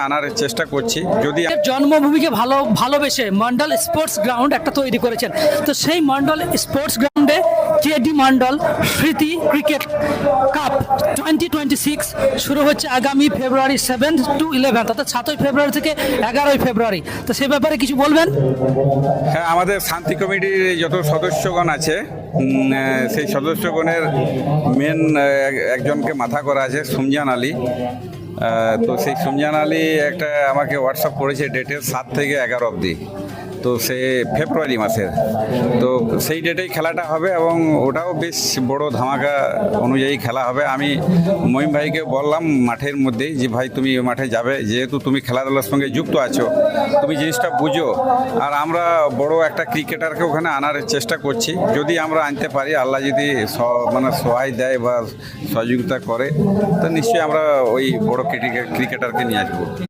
আনার চেষ্টা করছি। যদি জন্মভূমিকে ভালোবেসে মন্ডল স্পোর্টস গ্রাউন্ড একটা তৈরি করেছেন, তো সেই মন্ডল স্পোর্টস গ্রাউন্ডে জেডি মন্ডল স্মৃতি ক্রিকেট কাপ 2026 শুরু হচ্ছে আগামী ফেব্রুয়ারি 7 to 11, অর্থাৎ 7ই ফেব্রুয়ারি থেকে 11ই ফেব্রুয়ারি। তো সে ব্যাপারে কিছু বলবেন? হ্যাঁ, আমাদের শান্তি কমিটির যত সদস্যগণ আছে সেই সদস্যগণের মেন একজনকে মাথা করা আছে সুমজান আলী। তো সেই সুমজান আলী একটা আমাকে হোয়াটসঅ্যাপ করেছে ডেটের 7 থেকে 11 অবধি। তো সে ফেব্রুয়ারি মাসের, তো সেই ডেটেই খেলাটা হবে এবং ওটাও বেশ বড় ধামাকা অনুযায়ী খেলা হবে। আমি মহিম ভাইকে বললাম মাঠের মধ্যেই যে ভাই তুমি মাঠে যাবে, যেহেতু তুমি খেলাধুলার সঙ্গে যুক্ত আছো, তুমি জিনিসটা বুঝো। আর আমরা বড় একটা ক্রিকেটারকে ওখানে আনার চেষ্টা করছি। যদি আমরা আনতে পারি, আল্লাহ যদি সহায় দেয় বা সহযোগিতা করে, তো নিশ্চয়ই আমরা ওই বড় ক্রিকেটারকে নিয়ে আসবো।